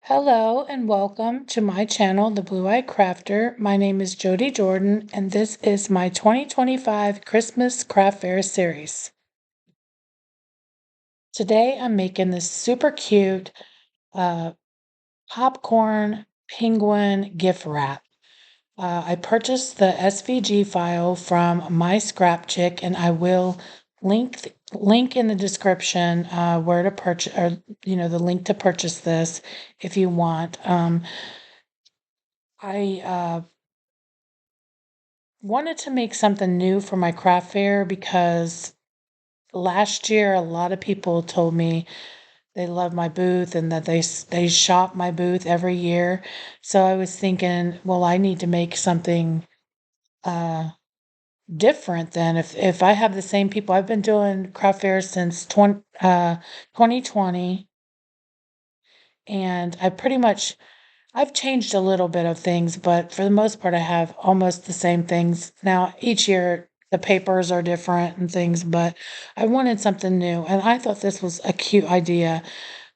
Hello and welcome to my channel, The Blue Eye Crafter. My name is Jody Jordan and this is my 2025 Christmas Craft Fair series. Today I'm making this super cute uh, popcorn penguin gift wrap. I purchased the SVG file from My Scrap Chick and I will link in the description where to purchase or the link to purchase this if you want. I wanted to make something new for my craft fair because last year a lot of people told me they love my booth and that they shop my booth every year. So I was thinking, well, I need to make something uh different than if I have the same people. I've been doing craft fairs since 2020, and I've changed a little bit of things, but for the most part, I have almost the same things. Now, each year, the papers are different and things, but I wanted something new, and I thought this was a cute idea.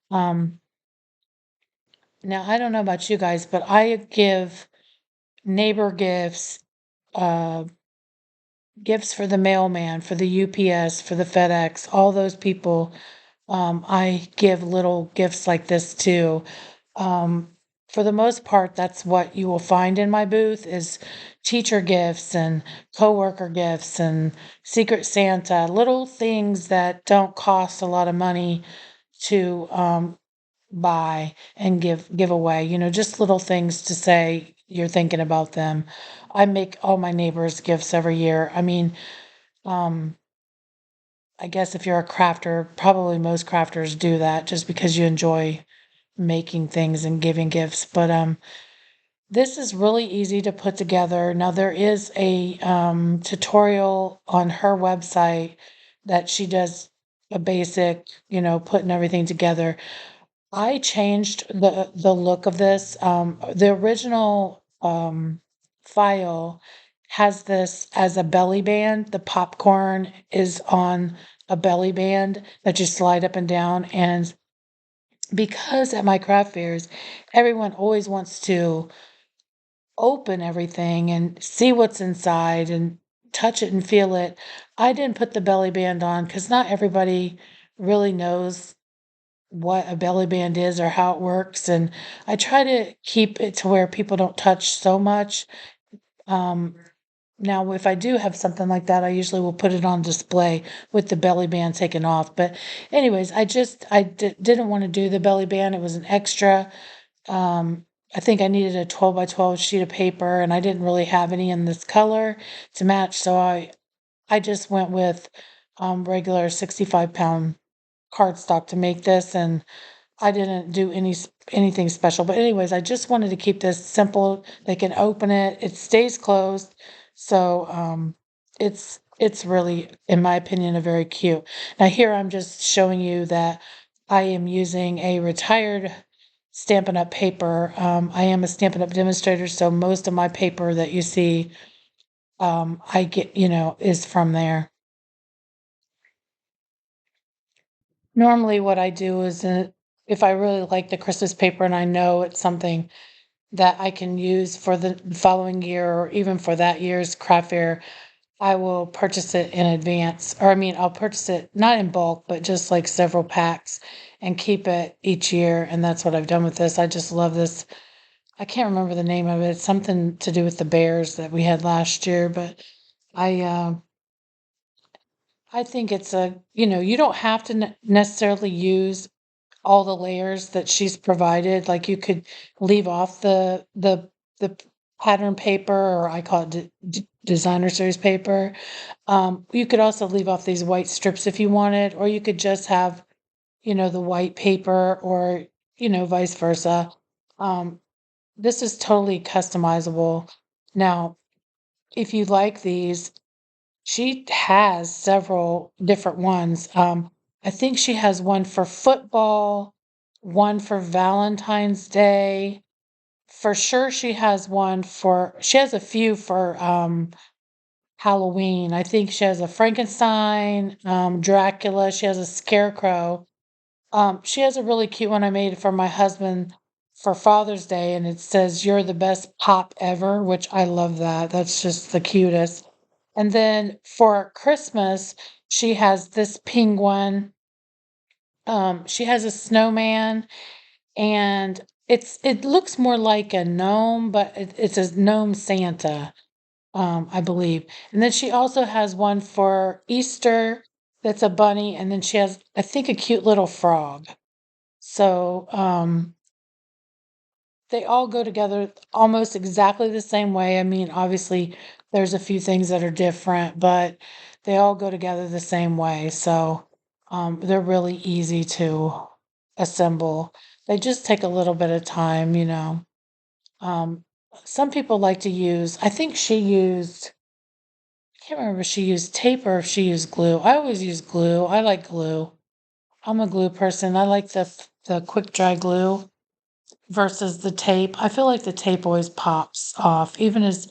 Um, Now, I don't know about you guys, but I give neighbor gifts, uh, gifts for the mailman, for the UPS, for the FedEx, all those people. I give little gifts like this too. Um, for the most part, that's what you will find in my booth is teacher gifts and coworker gifts and Secret Santa, little things that don't cost a lot of money to buy and give away. Just little things to say you're thinking about them. I make all my neighbors gifts every year. Um, I guess if you're a crafter, probably most crafters do that just because you enjoy making things and giving gifts. But this is really easy to put together. Now there is a tutorial on her website that she does a basic, putting everything together. I changed the look of this. The original file has this as a belly band. The popcorn is on a belly band that you slide up and down. And because at my craft fairs, everyone always wants to open everything and see what's inside and touch it and feel it, I didn't put the belly band on because not everybody really knows what a belly band is or how it works. And I try to keep it to where people don't touch so much. Um, Now, if I do have something like that, I usually will put it on display with the belly band taken off. But, anyways, didn't want to do the belly band. It was an extra. Um, I think I needed a 12 by 12 sheet of paper, and I didn't really have any in this color to match. So I just went with regular 65-pound cardstock to make this, and I didn't do anything special. But anyways, I just wanted to keep this simple. They can open it. It stays closed. So it's really, in my opinion, a very cute. Now here I'm just showing you that I am using a retired Stampin' Up! Paper. I am a Stampin' Up! Demonstrator, so most of my paper that you see I get, is from there. Normally what I do is if I really like the Christmas paper and I know it's something that I can use for the following year or even for that year's craft fair, I will purchase it in advance. Or I mean, I'll purchase it not in bulk, but just like several packs and keep it each year. And that's what I've done with this. I just love this. I can't remember the name of it. It's something to do with the bears that we had last year, but I uh, I think it's you don't have to necessarily use all the layers that she's provided. Like you could leave off the pattern paper, or I call it designer series paper. You could also leave off these white strips if you wanted, or you could just have, the white paper, or vice versa. Um, this is totally customizable. Now, if you like these, she has several different ones. I think she has one for football, one for Valentine's Day. For sure, she has a few for Halloween. I think she has a Frankenstein, Dracula. She has a scarecrow. She has a really cute one I made for my husband for Father's Day, and it says, "You're the best pop ever," which I love that. That's just the cutest. And then for Christmas, she has this penguin. She has a snowman, and it looks more like a gnome, but it's a gnome Santa, I believe. And then she also has one for Easter that's a bunny, and then she has, I think, a cute little frog. So, they all go together almost exactly the same way. I mean, obviously, there's a few things that are different, but they all go together the same way. So, they're really easy to assemble. They just take a little bit of time, you know. Um, some people like to use, I think she used, I can't remember if she used tape or if she used glue. I always use glue. I like glue. I'm a glue person. I like the quick dry glue versus the tape. I feel like the tape always pops off, even as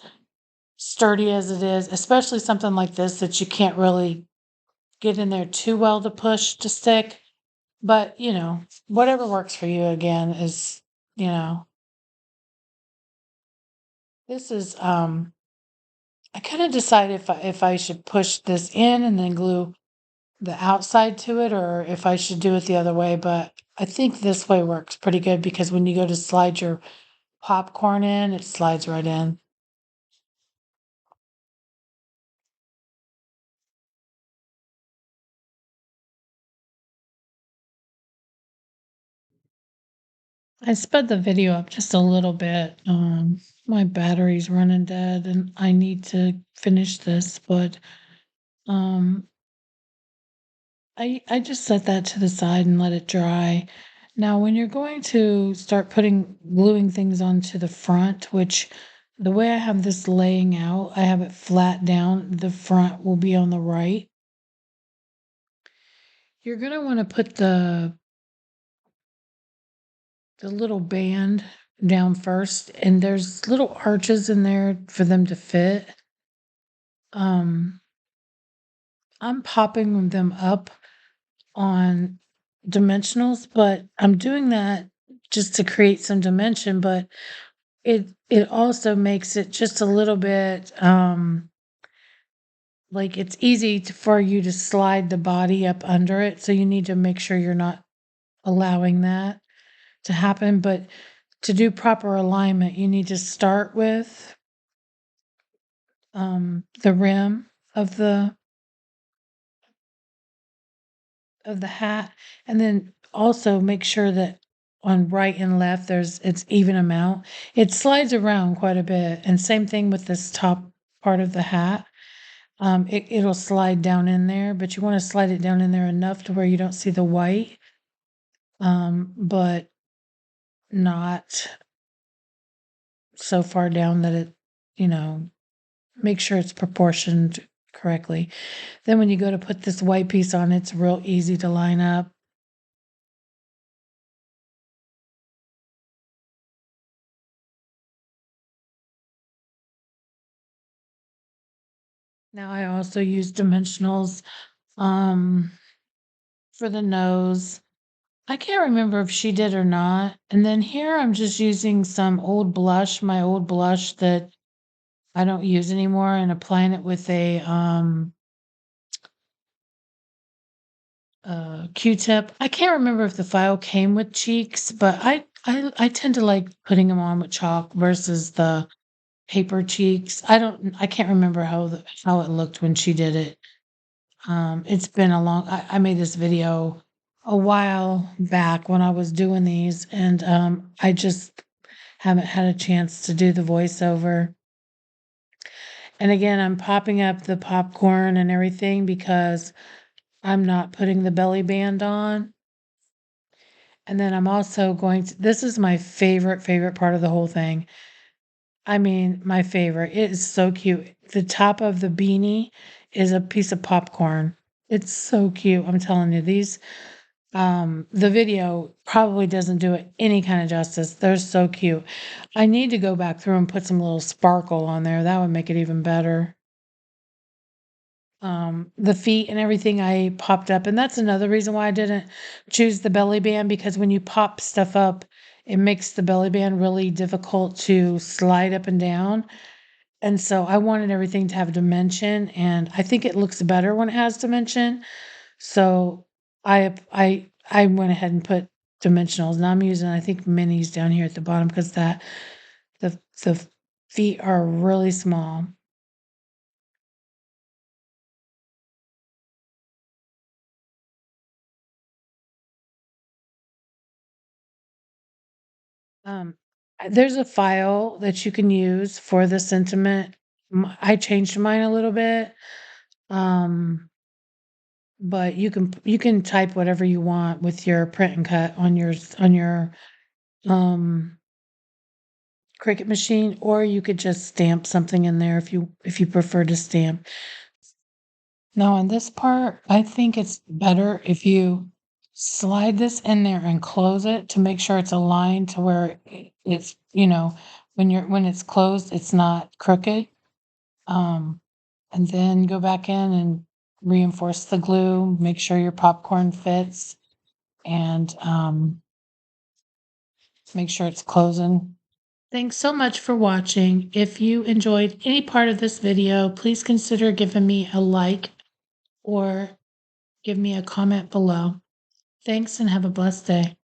sturdy as it is, especially something like this that you can't really get in there too well to push to stick. But, you know, whatever works for you again is, you know, this is I kind of decided if I should push this in and then glue the outside to it or if I should do it the other way, but I think this way works pretty good because when you go to slide your popcorn in, it slides right in. I sped the video up just a little bit. My battery's running dead and I need to finish this, but um I just set that to the side and let it dry. Now, when you're going to start putting gluing things onto the front, which the way I have this laying out, I have it flat down, the front will be on the right. You're going to want to put the little band down first, and there's little arches in there for them to fit. Um, I'm popping them up on dimensionals, but I'm doing that just to create some dimension, but it also makes it just a little bit like it's easy for you to slide the body up under it. So you need to make sure you're not allowing that to happen. But to do proper alignment, you need to start with the rim of the hat, and then also make sure that on right and left it's even amount. It slides around quite a bit, and same thing with this top part of the hat. It'll slide down in there, but you want to slide it down in there enough to where you don't see the white, but not so far down that it, you know, make sure it's proportioned correctly. Then when you go to put this white piece on, it's real easy to line up. Now I also use dimensionals um for the nose. I can't remember if she did or not. And then here I'm just using some old blush, my old blush that I don't use anymore, and applying it with a Q-tip. I can't remember if the file came with cheeks, but I tend to like putting them on with chalk versus the paper cheeks. I can't remember how it looked when she did it. It's been a long I made this video a while back when I was doing these, and I just haven't had a chance to do the voiceover. And again, I'm popping up the popcorn and everything because I'm not putting the belly band on. And then I'm also going to, this is my favorite part of the whole thing. I mean, my favorite. It is so cute. The top of the beanie is a piece of popcorn. It's so cute. I'm telling you, the video probably doesn't do it any kind of justice. They're so cute. I need to go back through and put some little sparkle on there. That would make it even better. The feet and everything I popped up, and that's another reason why I didn't choose the belly band, because when you pop stuff up it makes the belly band really difficult to slide up and down. And so I wanted everything to have dimension, and I think it looks better when it has dimension. So I went ahead and put dimensionals. Now I'm using, I think, minis down here at the bottom because the feet are really small. Um, there's a file that you can use for the sentiment. I changed mine a little bit. But you can type whatever you want with your print and cut on your um Cricut machine, or you could just stamp something in there if you prefer to stamp. Now, on this part, I think it's better if you slide this in there and close it to make sure it's aligned to where it's, when it's closed, it's not crooked. Um, and then go back in and reinforce the glue, make sure your popcorn fits, and make sure it's closing. Thanks so much for watching. If you enjoyed any part of this video, please consider giving me a like or give me a comment below. Thanks and have a blessed day.